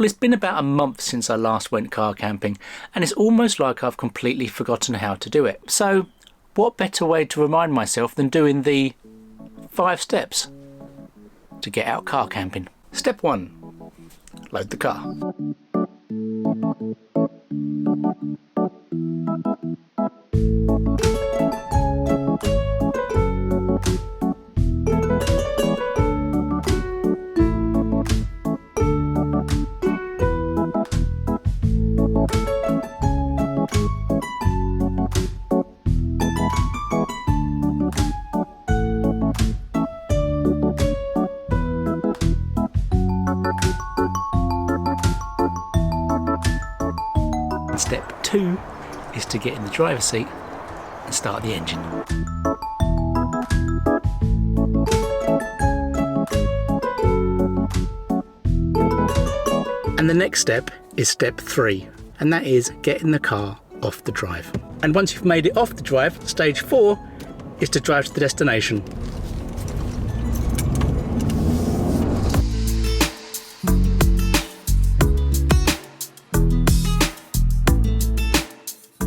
Well, it's been about a month since I last went car camping, and it's almost like I've completely forgotten how to do it. So what better way to remind myself than doing the 5 steps to get out car camping. Step 1, load the car. Step 2 is to get in the driver's seat and start the engine. And the next step is step 3, and that is getting the car off the drive. And once you've made it off the drive, stage 4 is to drive to the destination.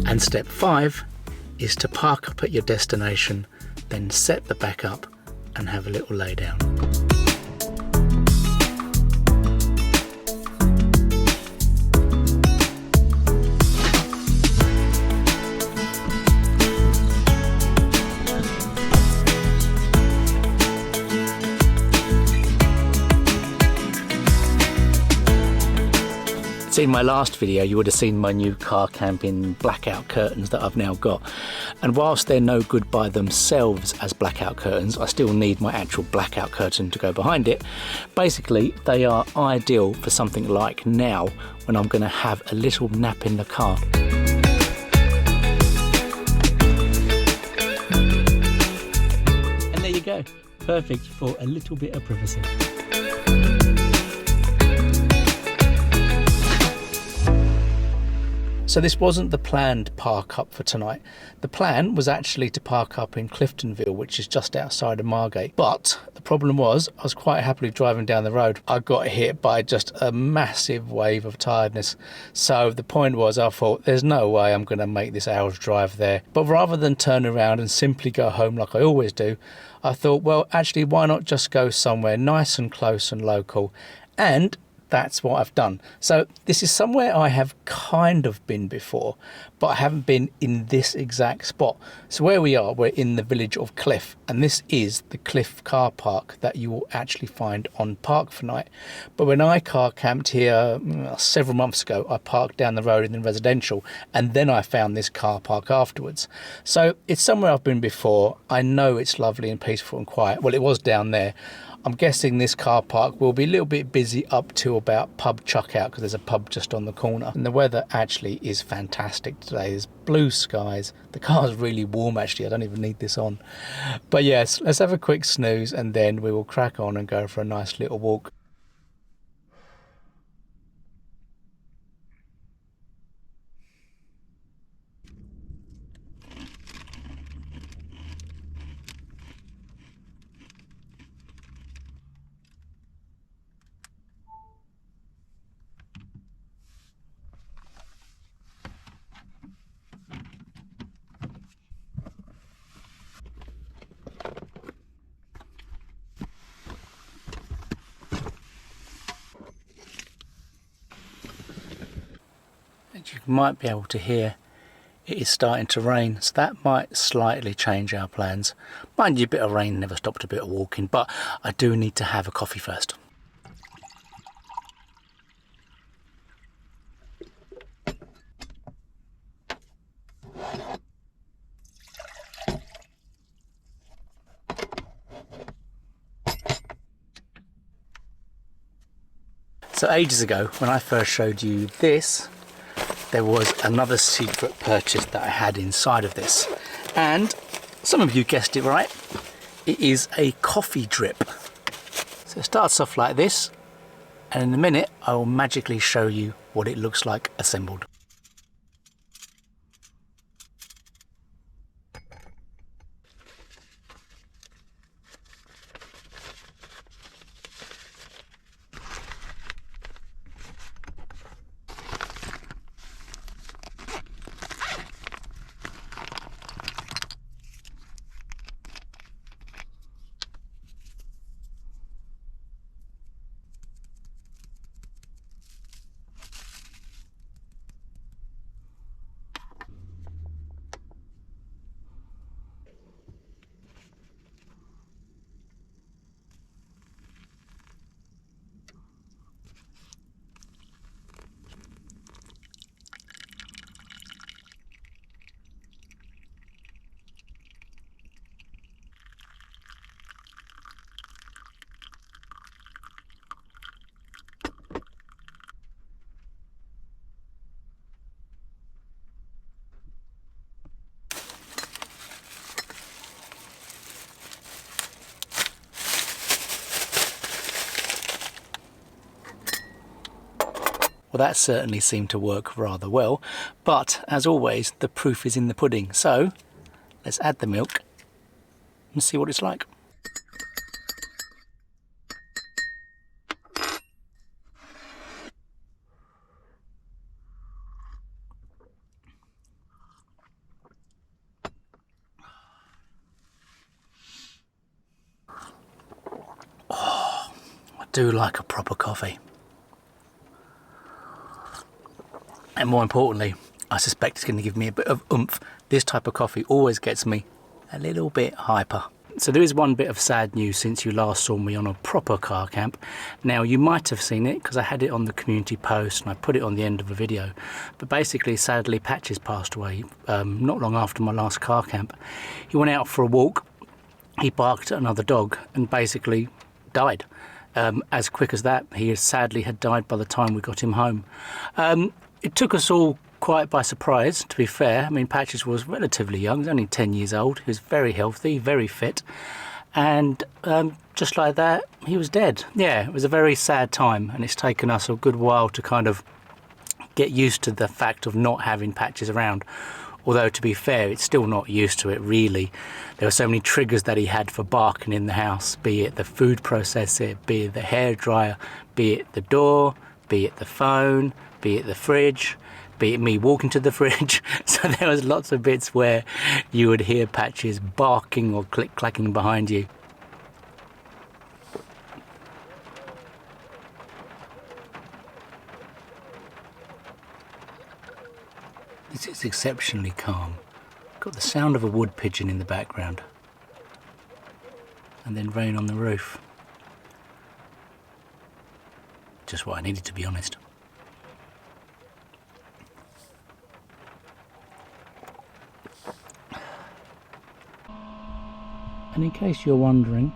And step 5 is to park up at your destination, then set the back up and have a little lay down. In my last video you would have seen my new car camping blackout curtains that I've now got, and whilst they're no good by themselves as blackout curtains, I still need my actual blackout curtain to go behind it. Basically they are ideal for something like now when I'm going to have a little nap in the car. And there you go, perfect for a little bit of privacy. So this wasn't the planned park up for tonight. The plan was actually to park up in Cliftonville, which is just outside of Margate. But the problem was, I was quite happily driving down the road. I got hit by just a massive wave of tiredness. So the point was, I thought, there's no way I'm going to make this hour's drive there. But rather than turn around and simply go home like I always do, I thought, well, actually, why not just go somewhere nice and close and local? And that's what I've done. So this is somewhere I have kind of been before, but I haven't been in this exact spot. So where we are, we're in the village of Cliff, and this is the Cliff car park that you will actually find on Park for Night. But when I car camped here several months ago, I parked down the road in the residential, and then I found this car park afterwards. So it's somewhere I've been before. I know it's lovely and peaceful and quiet. Well, it was down there. I'm guessing this car park will be a little bit busy up to about pub chuck out, because there's a pub just on the corner. And the weather actually is fantastic today. There's blue skies. The car's really warm actually. I don't even need this on. But yes, let's have a quick snooze and then we will crack on and go for a nice little walk. You might be able to hear it is starting to rain, so that might slightly change our plans. Mind you, a bit of rain never stopped a bit of walking, but I do need to have a coffee first. So ages ago, when I first showed you this, there was another secret purchase that I had inside of this, and some of you guessed it right, it is a coffee drip. So it starts off like this, and in a minute I will magically show you what it looks like assembled. Well, that certainly seemed to work rather well, but as always, the proof is in the pudding. So let's add the milk and see what it's like. Oh, I do like a proper coffee. And more importantly, I suspect it's going to give me a bit of oomph. This type of coffee always gets me a little bit hyper. So there is one bit of sad news since you last saw me on a proper car camp. Now, you might have seen it because I had it on the community post and I put it on the end of a video. But basically, sadly, Patches passed away not long after my last car camp. He went out for a walk, he barked at another dog and basically died. As quick as that, he sadly had died by the time we got him home. It took us all quite by surprise, to be fair. I mean, Patches was relatively young, he was only 10 years old. He was very healthy, very fit. And just like that, he was dead. Yeah, it was a very sad time, and it's taken us a good while to kind of get used to the fact of not having Patches around. Although, to be fair, it's still not used to it, really. There were so many triggers that he had for barking in the house, be it the food processor, be it the hairdryer, be it the door, be it the phone, be it the fridge, be it me walking to the fridge. So there was lots of bits where you would hear Patches barking or click-clacking behind you. This is exceptionally calm. Got the sound of a wood pigeon in the background. And then rain on the roof. Just what I needed, to be honest. And in case you're wondering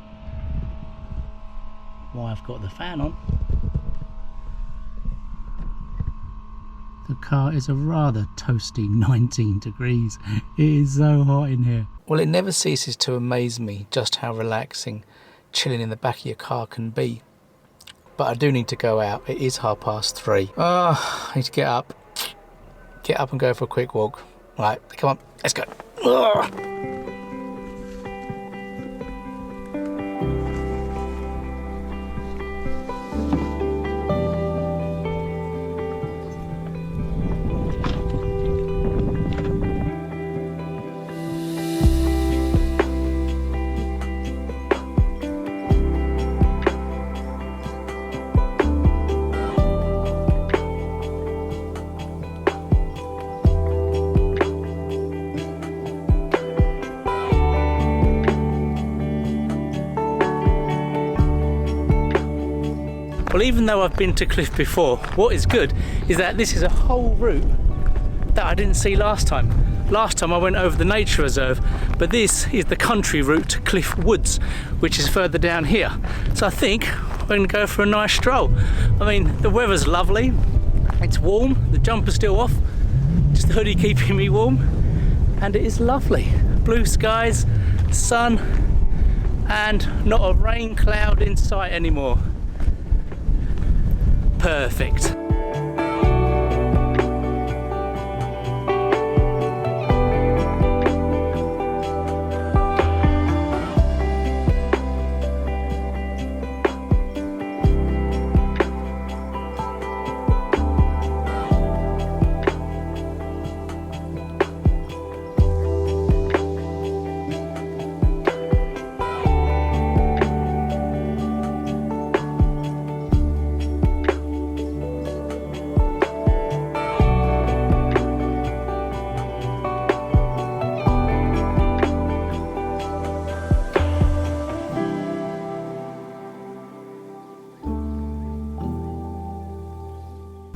why I've got the fan on, the car is a rather toasty 19 degrees. It is so hot in here. Well, it never ceases to amaze me just how relaxing chilling in the back of your car can be. But I do need to go out. It is 3:30. Oh, I need to get up and go for a quick walk. Right, come on, let's go. Ugh. Well, even though I've been to Cliff before, what is good is that this is a whole route that I didn't see last time. Last time I went over the nature reserve, but this is the country route to Cliff Woods, which is further down here. So I think we're going to go for a nice stroll. I mean, the weather's lovely, it's warm, the jumper's still off, just the hoodie keeping me warm, and it is lovely. Blue skies, sun, and not a rain cloud in sight anymore. Perfect.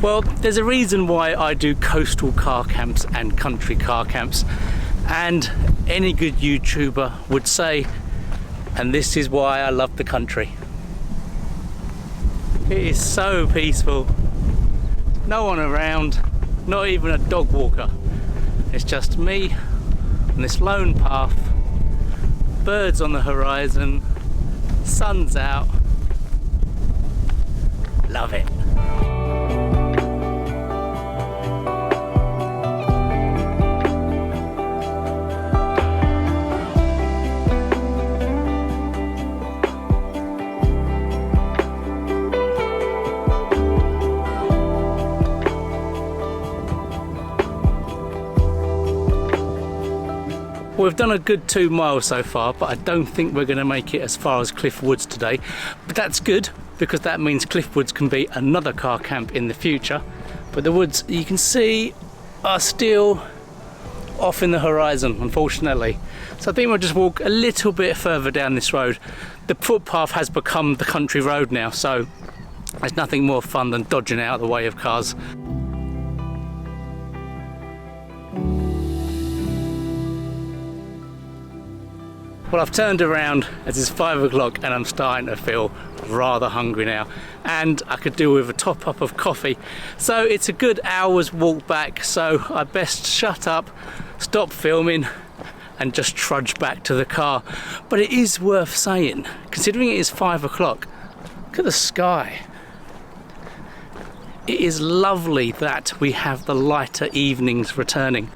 Well, there's a reason why I do coastal car camps and country car camps, and any good YouTuber would say, and this is why I love the country. It is so peaceful, no one around, not even a dog walker. It's just me on this lone path, birds on the horizon, sun's out, love it. we've done a good 2 miles so far, but I don't think we're going to make it as far as Cliff Woods today. But that's good, because that means Cliff Woods can be another car camp in the future. But the woods, you can see, are still off in the horizon, unfortunately. So I think we'll just walk a little bit further down this road. The footpath has become the country road now, so there's nothing more fun than dodging out of the way of cars. Well, I've turned around as it's 5 o'clock and I'm starting to feel rather hungry now, and I could do with a top up of coffee. So it's a good hour's walk back, so I best shut up, stop filming and just trudge back to the car. But it is worth saying, considering it is 5 o'clock, look at the sky. It is lovely that we have the lighter evenings returning.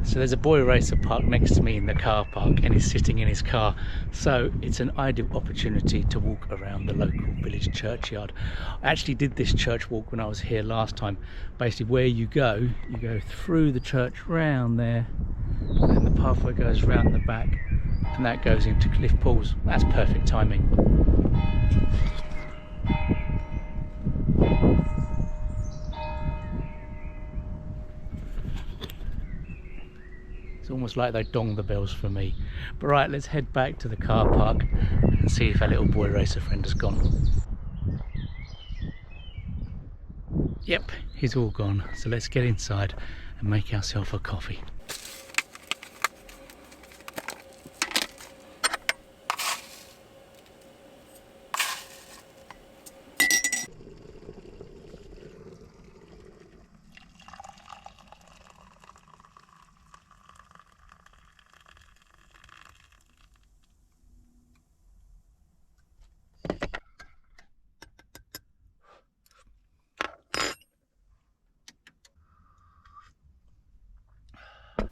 So there's a boy racer parked next to me in the car park, and he's sitting in his car. So it's an ideal opportunity to walk around the local village churchyard. I actually did this church walk when I was here last time. Basically where you go through the church round there, and the pathway goes round the back, and that goes into Cliff Pools. That's perfect timing. It's almost like they dong the bells for me. But right, let's head back to the car park and see if our little boy racer friend has gone. Yep, he's all gone. So let's get inside and make ourselves a coffee.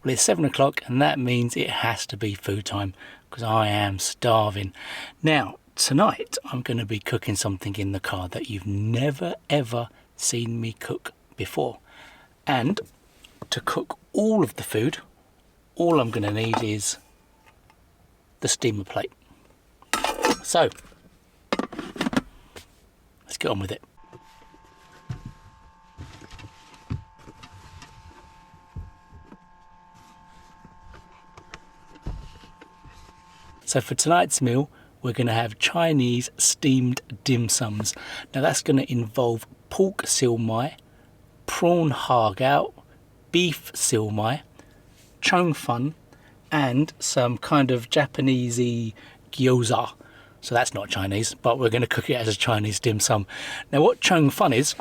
Well, it's 7 o'clock and that means it has to be food time, because I am starving. Now, tonight I'm going to be cooking something in the car that you've never ever seen me cook before. And to cook all of the food, all I'm going to need is the steamer plate. So, let's get on with it. So for tonight's meal, we're going to have Chinese steamed dim sums. Now that's going to involve pork siu mai, prawn har gow, beef siu mai, chung fun, and some kind of Japanesey gyoza. So that's not Chinese, but we're going to cook it as a Chinese dim sum. Now what chung fun is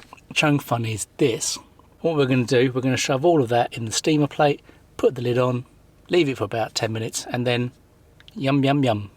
this. What we're going to do, we're going to shove all of that in the steamer plate, put the lid on, leave it for about 10 minutes, and then yum, yum, yum.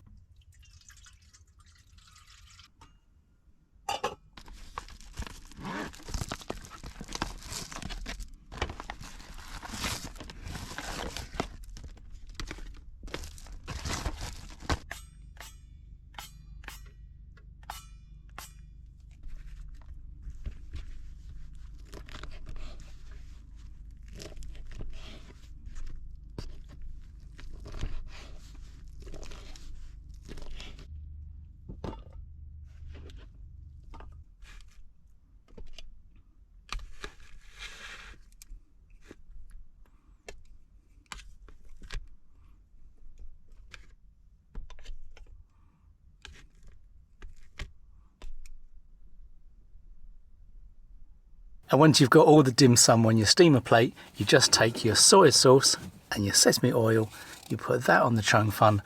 And once you've got all the dim sum on your steamer plate, you just take your soy sauce and your sesame oil, you put that on the chung fun,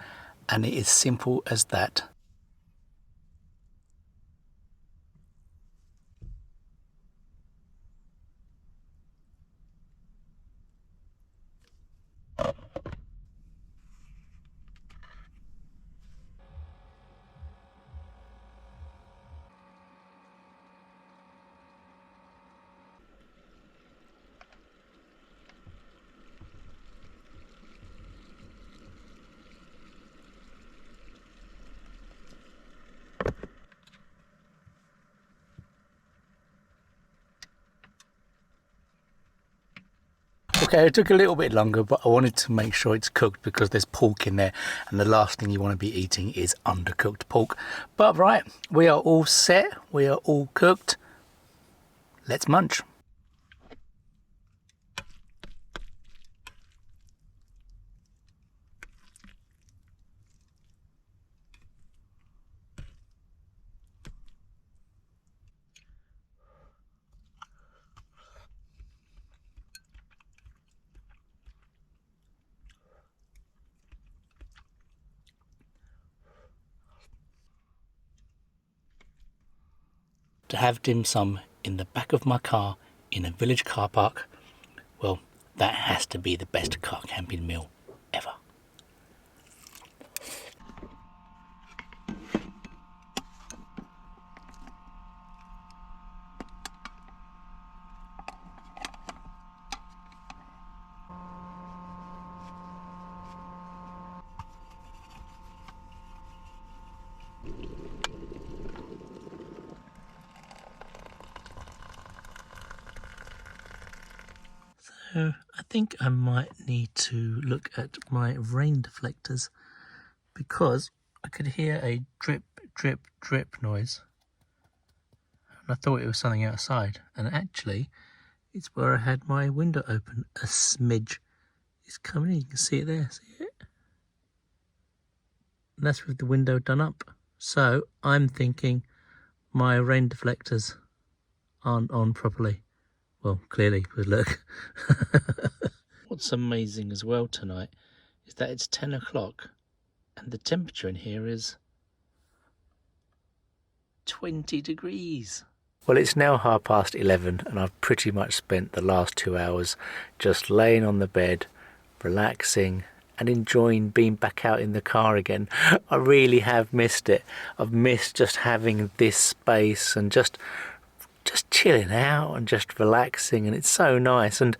and it is simple as that. Okay, it took a little bit longer, but I wanted to make sure it's cooked because there's pork in there, and the last thing you want to be eating is undercooked pork. But right, we are all set, we are all cooked. Let's munch. To have dim sum in the back of my car in a village car park, well, that has to be the best car camping meal ever. So I think I might need to look at my rain deflectors because I could hear a drip, drip, drip noise. And I thought it was something outside. And actually, it's where I had my window open. A smidge is coming in. You can see it there. See it? And that's with the window done up. So I'm thinking my rain deflectors aren't on properly. Well, clearly, but look. What's amazing as well tonight is that it's 10 o'clock and the temperature in here is 20 degrees. Well, it's now 11:30 and I've pretty much spent the last 2 hours just laying on the bed, relaxing and enjoying being back out in the car again. I really have missed it. I've missed just having this space and just chilling out and just relaxing, and it's so nice. And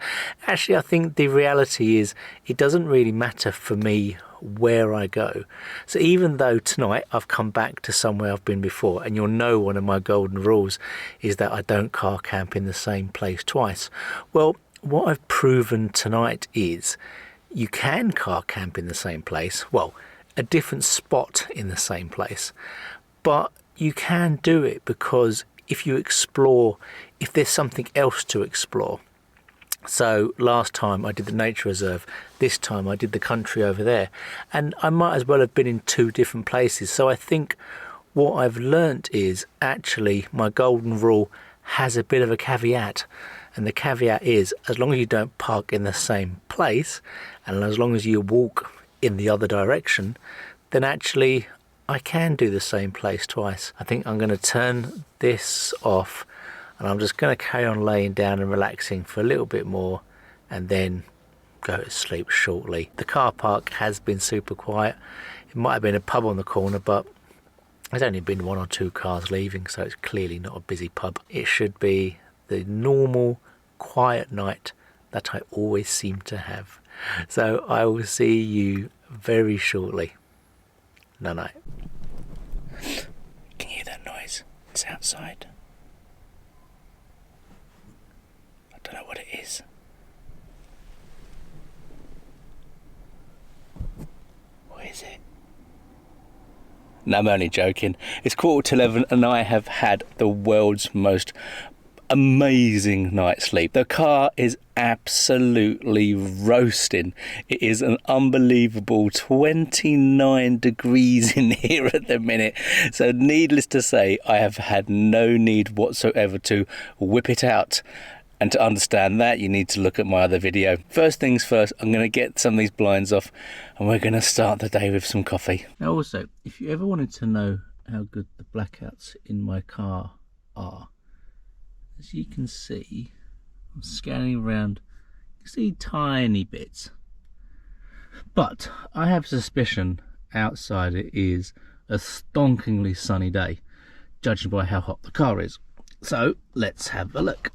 actually I think the reality is it doesn't really matter for me where I go. So even though tonight I've come back to somewhere I've been before, and you'll know one of my golden rules is that I don't car camp in the same place twice. Well, what I've proven tonight is you can car camp in the same place, well, a different spot in the same place, but you can do it because if you explore, if there's something else to explore. So last time I did the nature reserve, this time I did the country over there, and I might as well have been in 2 different places. So I think what I've learnt is actually my golden rule has a bit of a caveat, and the caveat is as long as you don't park in the same place and as long as you walk in the other direction, then actually I can do the same place twice. I think I'm going to turn this off and I'm just going to carry on laying down and relaxing for a little bit more and then go to sleep shortly. The car park has been super quiet. It might have been a pub on the corner, but there's only been 1 or 2 cars leaving, so it's clearly not a busy pub. It should be the normal quiet night that I always seem to have. So I will see you very shortly. Night. Can you hear that noise? It's outside. I don't know what it is. What is it? No, I'm only joking. It's 11:15 and I have had the world's most amazing night's sleep. The car is absolutely roasting. It is an unbelievable 29 degrees in here at the minute. So needless to say, I have had no need whatsoever to whip it out. And to understand that, you need to look at my other video. First things first, I'm going to get some of these blinds off and we're going to start the day with some coffee. Now also, if you ever wanted to know how good the blackouts in my car are, as you can see, I'm scanning around, you can see tiny bits. But I have suspicion outside it is a stonkingly sunny day, judging by how hot the car is. So let's have a look.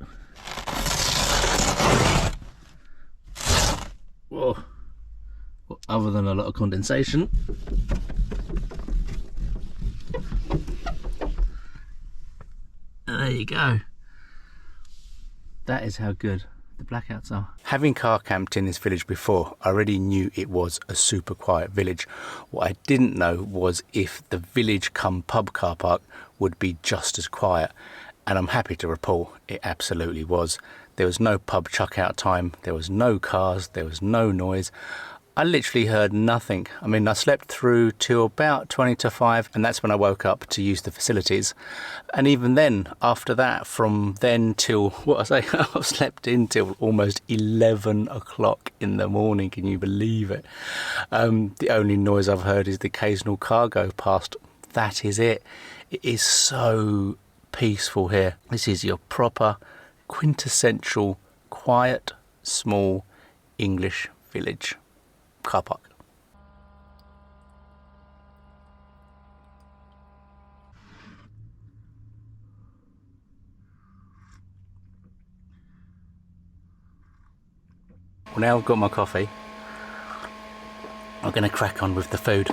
Whoa. Well, other than a lot of condensation. And there you go. That is how good the the blackouts are. Having car camped in this village before, I already knew it was a super quiet village. What I didn't know was if the village cum pub car park would be just as quiet. And I'm happy to report it absolutely was. There was no pub chuck out time, there was no cars, there was no noise. I literally heard nothing. I mean, I slept through till about 20 to 5, and that's when I woke up to use the facilities. And even then, after that, from then till, what I say, I slept in till almost 11 o'clock in the morning. Can you believe it? The only noise I've heard is the occasional car go past. That is it. It is so peaceful here. This is your proper, quintessential, quiet, small English village car park. Well, now I've got my coffee, I'm going to crack on with the food.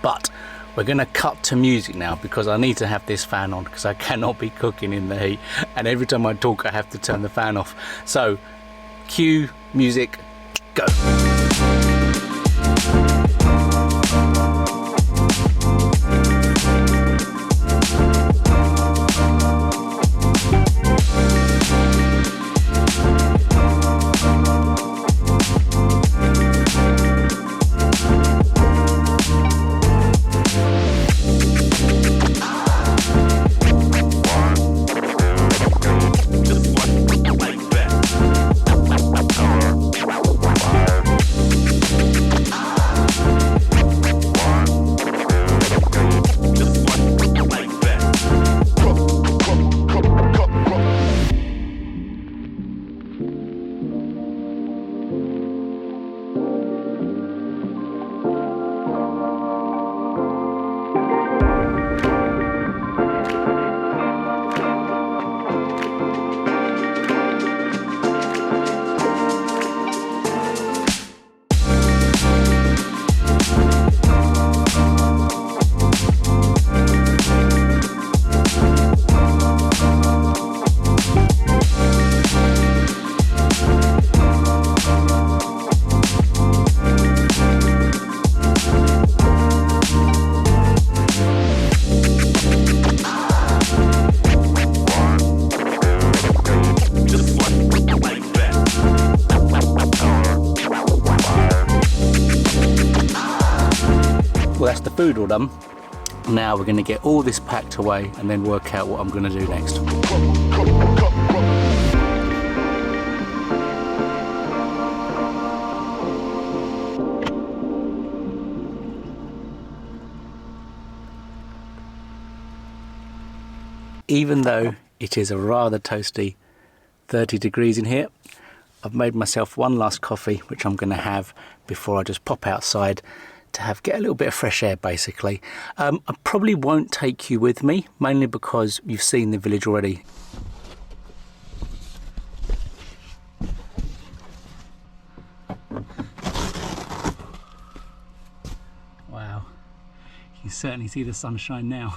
But we're going to cut to music now because I need to have this fan on because I cannot be cooking in the heat. And every time I talk, I have to turn the fan off. So, cue music, go. Well, that's the food all done. Now we're going to get all this packed away and then work out what I'm going to do next. Even though it is a rather toasty 30 degrees in here, I've made myself one last coffee, which I'm going to have before I just pop outside to get a little bit of fresh air, basically. I probably won't take you with me, mainly because you've seen the village already. Wow, you can certainly see the sunshine now.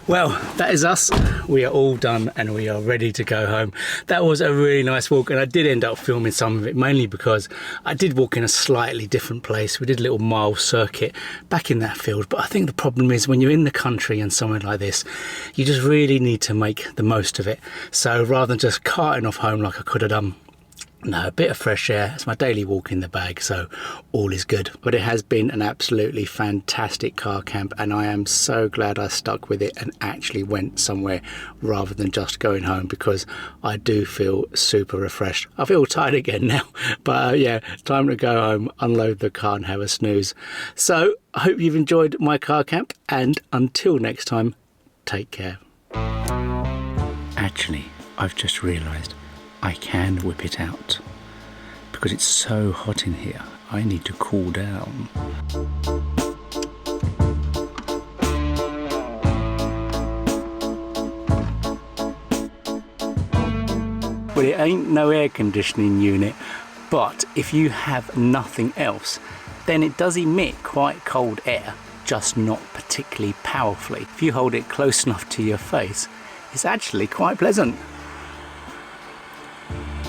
Well, that is us. We are all done and we are ready to go home. That was a really nice walk, and I did end up filming some of it, mainly because I did walk in a slightly different place. We did a little mile circuit back in that field, but I think the problem is when you're in the country and somewhere like this, you just really need to make the most of it. So rather than just carting off home like I could have done, no, a bit of fresh air. It's my daily walk in the bag, so all is good. But it has been an absolutely fantastic car camp, and I am so glad I stuck with it and actually went somewhere rather than just going home, because I do feel super refreshed. I feel tired again now, but yeah, time to go home, unload the car and have a snooze. So I hope you've enjoyed my car camp, and until next time, take care. Actually, I've just realised I can whip it out because it's so hot in here. I need to cool down. Well, it ain't no air conditioning unit, but if you have nothing else, then it does emit quite cold air, just not particularly powerfully. If you hold it close enough to your face, it's actually quite pleasant.